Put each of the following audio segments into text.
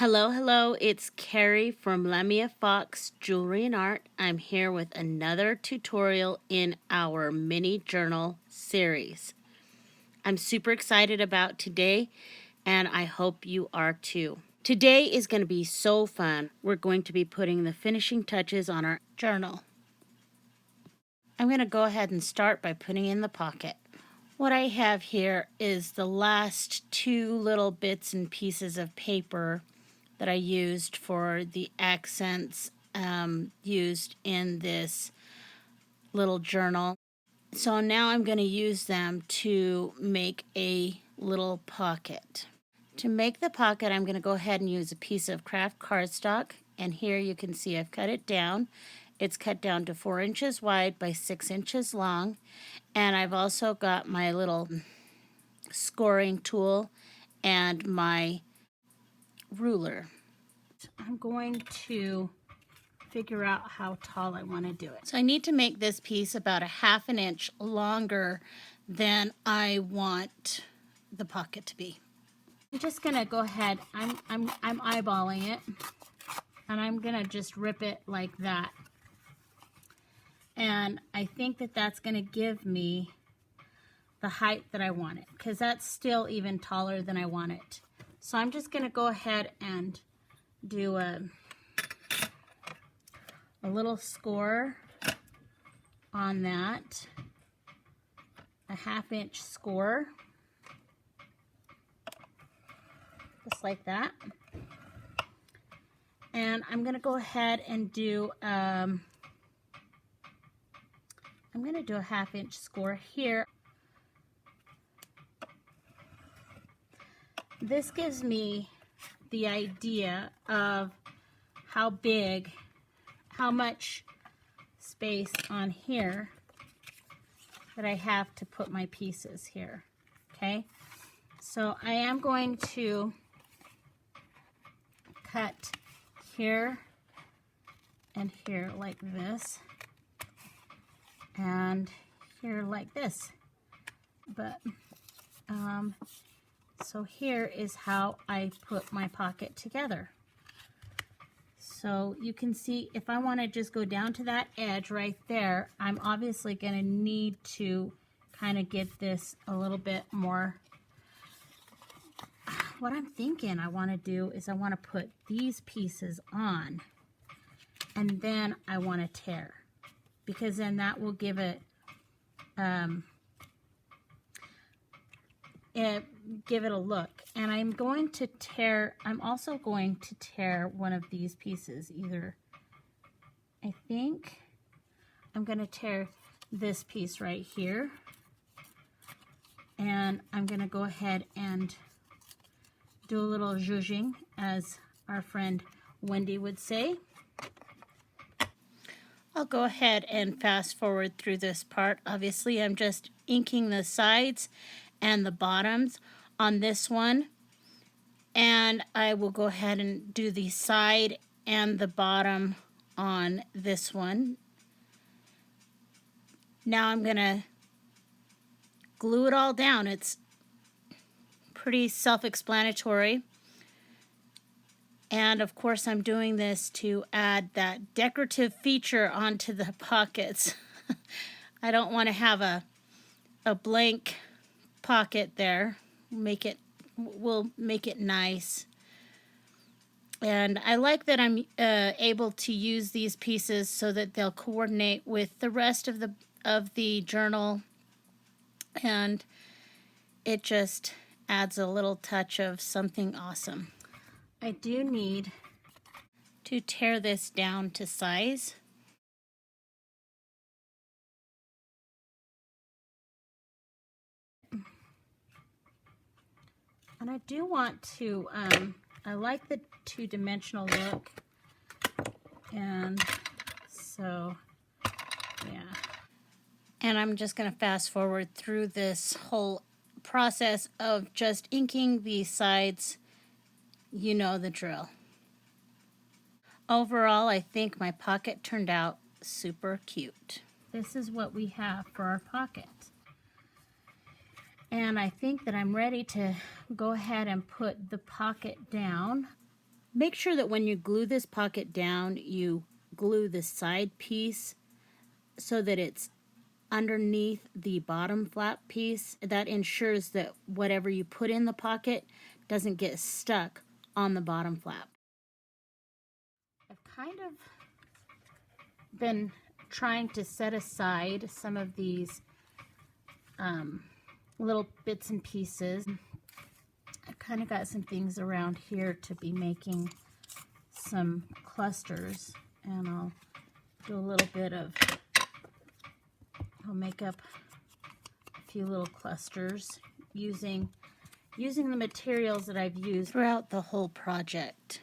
Hello, hello, it's Carrie from Lamia Fox Jewelry and Art. I'm here with another tutorial in our mini journal series. I'm super excited about today, and I hope you are too. Today is going to be so fun. We're going to be putting the finishing touches on our journal. I'm going to go ahead and start by putting in the pocket. What I have here is the last two little bits and pieces of paper that I used for the accents used in this little journal. So now I'm going to use them to make a little pocket. To make the pocket, I'm going to go ahead and use a piece of craft cardstock, and here you can see I've cut it down. It's cut down to 4 inches wide by 6 inches long, and I've also got my little scoring tool and my ruler. I'm going to figure out how tall I want to do it. So I need to make this piece about a 1/2 inch longer than I want the pocket to be. I'm just gonna go ahead, I'm eyeballing it, and I'm gonna just rip it like that. And I think that that's gonna give me the height that I want it, because that's still even taller than I want it. So I'm just gonna go ahead and do a little score on that, a 1/2 inch score, just like that. And I'm going to go ahead and do, I'm going to do a 1/2 inch score here. This gives me the idea of how big, how much space on here that I have to put my pieces here. Okay, so I am going to cut here and here like this, and here like this. But so here is how I put my pocket together. So you can see if I want to just go down to that edge right there, I'm obviously going to need to kind of get this a little bit more. What I'm thinking I want to do is I want to put these pieces on, and then I want to tear, because then that will give it give it a look. And I'm going to tear, I'm also going to tear one of these pieces. Either, I think I'm going to tear this piece right here, and I'm going to go ahead and do a little zhuzhing, as our friend Wendy would say. I'll go ahead and fast forward through this part. Obviously, I'm just inking the sides and the bottoms on this one, and I will go ahead and do the side and the bottom on this one. Now I'm gonna glue it all down. It's pretty self-explanatory, and of course I'm doing this to add that decorative feature onto the pockets. I don't want to have a blank pocket there. We'll make it nice. And I like that I'm able to use these pieces so that they'll coordinate with the rest of the journal, and it just adds a little touch of something awesome. I do need to tear this down to size. And I do want to, I like the two-dimensional look, and so, yeah. And I'm just going to fast forward through this whole process of just inking the sides. You know the drill. Overall, I think my pocket turned out super cute. This is what we have for our pocket. And I think that I'm ready to go ahead and put the pocket down Make sure that when you glue this pocket down, you glue the side piece so that it's underneath the bottom flap piece. That ensures that whatever you put in the pocket doesn't get stuck on the bottom flap. I've kind of been trying to set aside some of these little bits and pieces. I've kind of got some things around here to be making some clusters, and I'll do a little bit of, I'll make up a few little clusters using the materials that I've used throughout the whole project.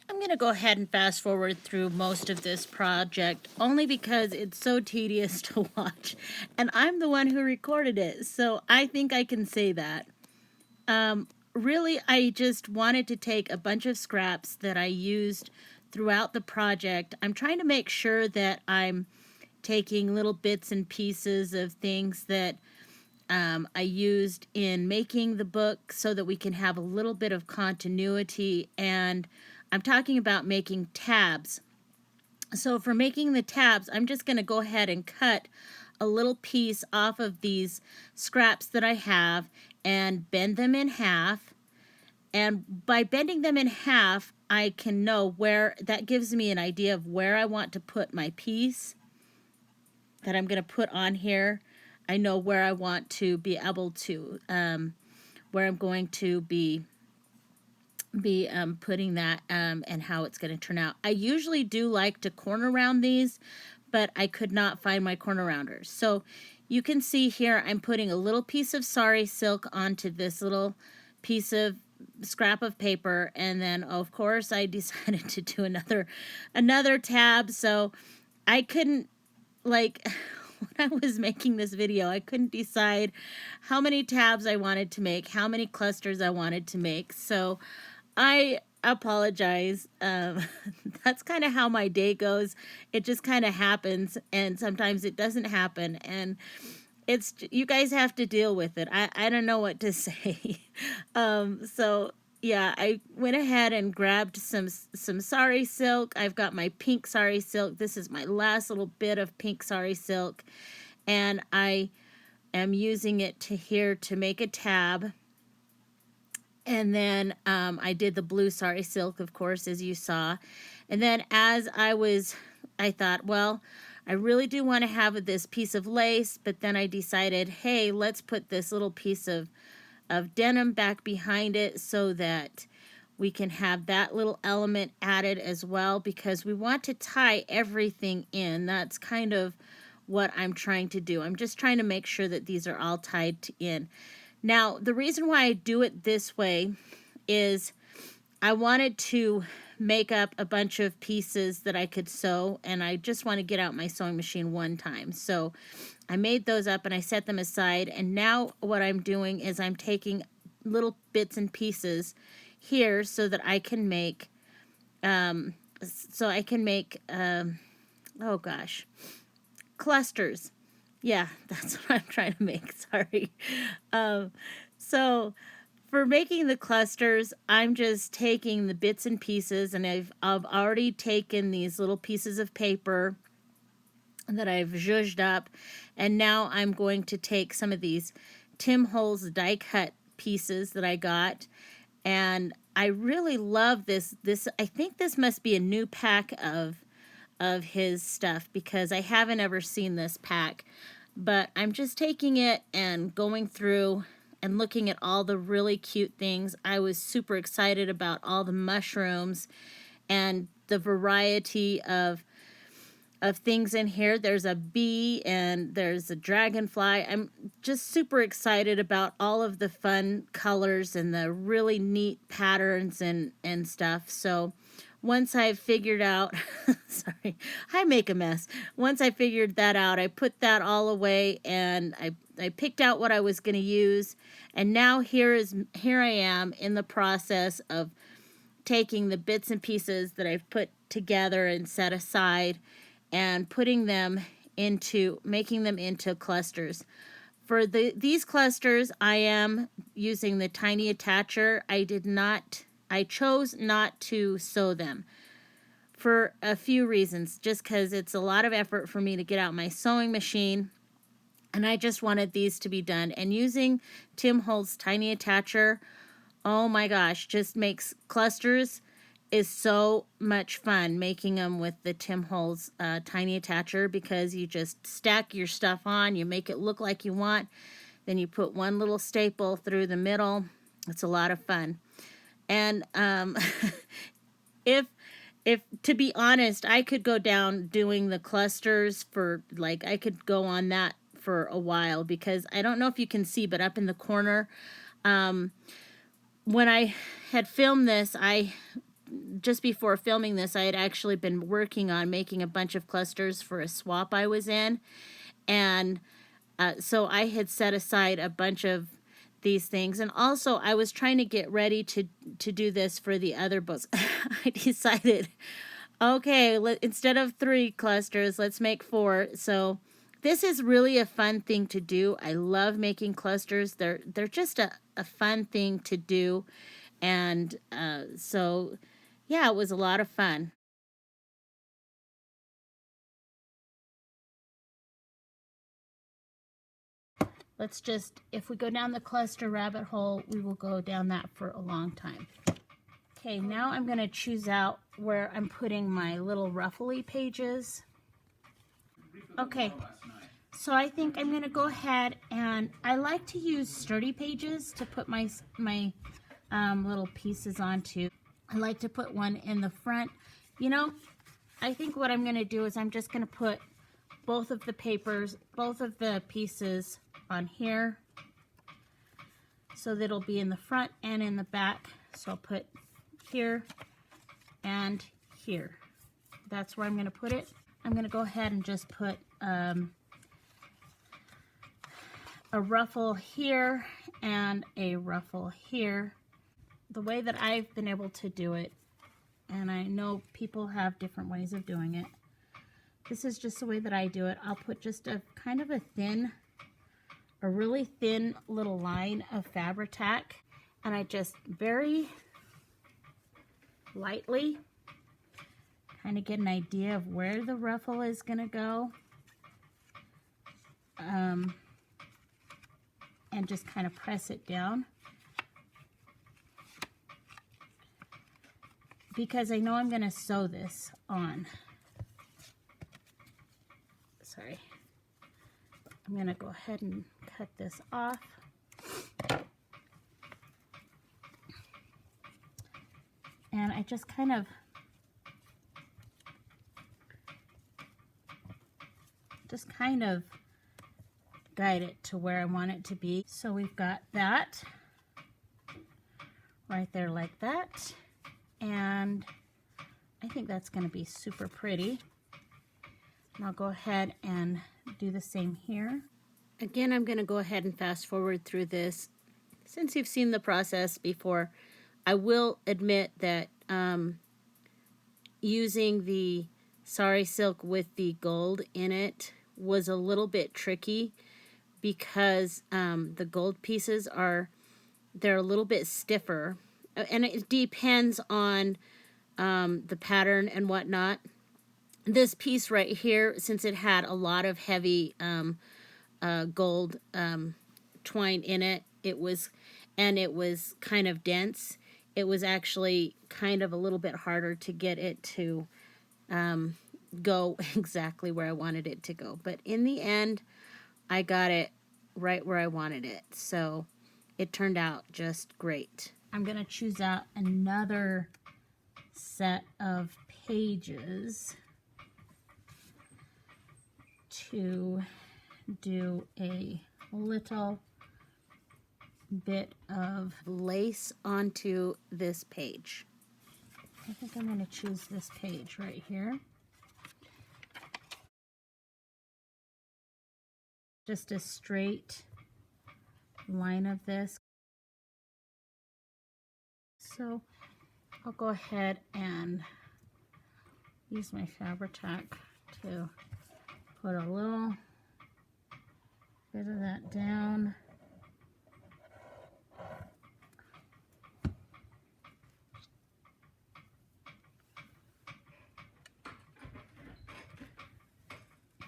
I'm going to go ahead and fast forward through most of this project only because it's so tedious to watch, and I'm the one who recorded it, so I think I can say that. Really, I just wanted to take a bunch of scraps that I used throughout the project. I'm trying to make sure that I'm taking little bits and pieces of things that I used in making the book so that we can have a little bit of continuity. And I'm talking about making tabs. So for making the tabs, I'm just going to go ahead and cut a little piece off of these scraps that I have and bend them in half. And by bending them in half, I can know where, that gives me an idea of where I want to put my piece that I'm going to put on here. I know where I want to be able to, where I'm going to be putting that and how it's going to turn out. I usually do like to corner round these, but I could not find my corner rounders. So you can see here I'm putting a little piece of sari silk onto this little piece of scrap of paper, and then of course I decided to do another tab. So I couldn't, like, when I was making this video, I couldn't decide how many tabs I wanted to make, how many clusters I wanted to make. So I apologize. That's kind of how my day goes. It just kind of happens, and sometimes it doesn't happen, and it's, you guys have to deal with it. I don't know what to say. So yeah, I went ahead and grabbed some sari silk. I've got my pink sari silk. This is my last little bit of pink sari silk, and I am using it here to make a tab. And then I did the blue sari silk, of course, as you saw. And then as I thought, well, I really do want to have this piece of lace, but then I decided, hey, let's put this little piece of denim back behind it so that we can have that little element added as well, because we want to tie everything in. That's kind of what I'm trying to do. I'm just trying to make sure that these are all tied in. Now, the reason why I do it this way is I wanted to make up a bunch of pieces that I could sew, and I just want to get out my sewing machine one time. So I made those up and I set them aside, and now what I'm doing is I'm taking little bits and pieces here so that I can make, oh gosh, clusters. Yeah, that's what I'm trying to make, sorry. So for making the clusters, I'm just taking the bits and pieces, and I've already taken these little pieces of paper that I've zhuzhed up, and now I'm going to take some of these Tim Holtz die cut pieces that I got, and I really love this. I think this must be a new pack of his stuff, because I haven't ever seen this pack. But I'm just taking it and going through and looking at all the really cute things. I was super excited about all the mushrooms and the variety of things in here. There's a bee and there's a dragonfly. I'm just super excited about all of the fun colors and the really neat patterns and stuff. So once I figured out, sorry, I make a mess. Once I figured that out, I put that all away, and I picked out what I was going to use. And now here I am in the process of taking the bits and pieces that I've put together and set aside and putting them making them into clusters. For these clusters, I am using the tiny attacher. I did not I chose not to sew them for a few reasons, just because it's a lot of effort for me to get out my sewing machine, and I just wanted these to be done. And using Tim Holtz Tiny Attacher, oh my gosh, just makes clusters is so much fun, making them with the Tim Holtz Tiny Attacher, because you just stack your stuff on, you make it look like you want, then you put one little staple through the middle. It's a lot of fun. And if to be honest, I could go down doing the clusters for, like, I could go on that for a while, because I don't know if you can see, but up in the corner, when I had filmed this, just before filming this, I had actually been working on making a bunch of clusters for a swap I was in. And so I had set aside a bunch of these things. And also I was trying to get ready to do this for the other books. I decided, okay, instead of 3 clusters, let's make 4. So this is really a fun thing to do. I love making clusters. They're just a fun thing to do. And so, yeah, it was a lot of fun. Let's just, if we go down the cluster rabbit hole, we will go down that for a long time. Okay, now I'm going to choose out where I'm putting my little ruffly pages. Okay, so I think I'm going to go ahead, and I like to use sturdy pages to put my little pieces onto. I like to put one in the front. You know, I think what I'm going to do is I'm just going to put both of the pieces on here, so that it'll be in the front and in the back. So I'll put here and here. That's where I'm going to put it. I'm going to go ahead and just put a ruffle here and a ruffle here. The way that I've been able to do it, and I know people have different ways of doing it, this is just the way that I do it. I'll put just a kind of a really thin little line of Fabri-Tac, and I just very lightly kind of get an idea of where the ruffle is going to go, and just kind of press it down, because I know I'm going to sew this on. Sorry. I'm going to go ahead and cut this off. And I just kind of guide it to where I want it to be. So we've got that right there like that. And I think that's going to be super pretty. And I'll go ahead and do the same here. Again, I'm going to go ahead and fast forward through this. Since you've seen the process before, I will admit that using the Sari silk with the gold in it was a little bit tricky, because the gold pieces they're a little bit stiffer, and it depends on the pattern and whatnot. This piece right here, since it had a lot of heavy gold twine in it, it was kind of dense. It was actually kind of a little bit harder to get it to go exactly where I wanted it to go. But in the end, I got it right where I wanted it. So it turned out just great. I'm going to choose out another set of pages to do a little bit of lace onto this page. I think I'm going to choose this page right here. Just a straight line of this. So I'll go ahead and use my Fabri-Tac to put a little bit of that down.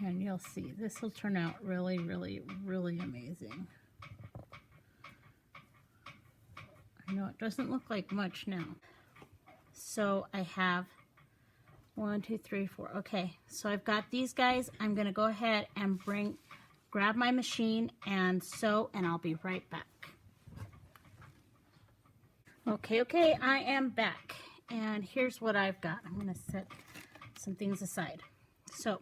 And you'll see, this will turn out really, really, really amazing. I know it doesn't look like much now. So I have 1, 2, 3, 4. Okay, so I've got these guys. I'm gonna go ahead and grab my machine and sew, and I'll be right back. Okay, I am back. And here's what I've got. I'm gonna set some things aside. So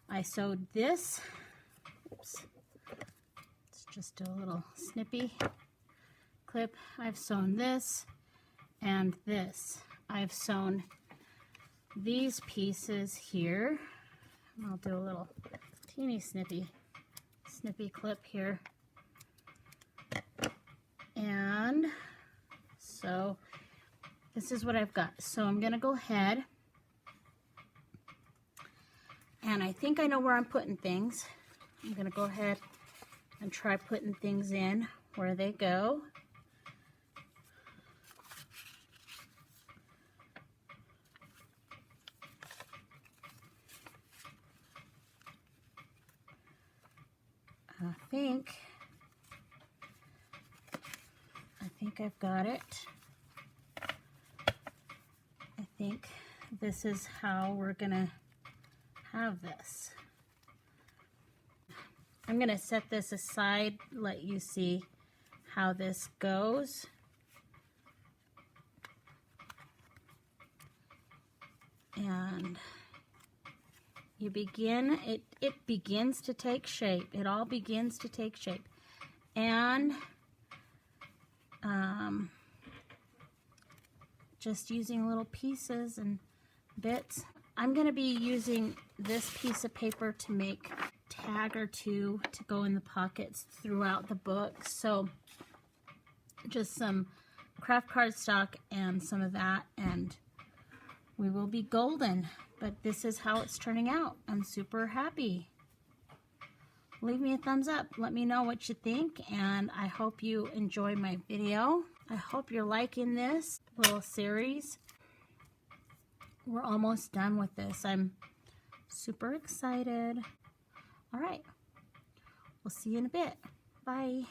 I sewed this. Oops. Let's just do a little snippy clip. I've sewn this and this. I've sewn these pieces here. I'll do a little teeny snippy clip here. And so this is what I've got. So I'm gonna go ahead, and I think I know where I'm putting things. I'm gonna go ahead and try putting things in where they go. I think I've got it. I think this is how we're gonna have this. I'm gonna set this aside, let you see how this goes. And you begin, it begins to take shape. It all begins to take shape. And just using little pieces and bits. I'm going to be using this piece of paper to make a tag or two to go in the pockets throughout the book. So just some craft cardstock and some of that, and we will be golden. But this is how it's turning out. I'm super happy. Leave me a thumbs up. Let me know what you think, and I hope you enjoy my video. I hope you're liking this little series. We're almost done with this. I'm super excited. All right. We'll see you in a bit. Bye.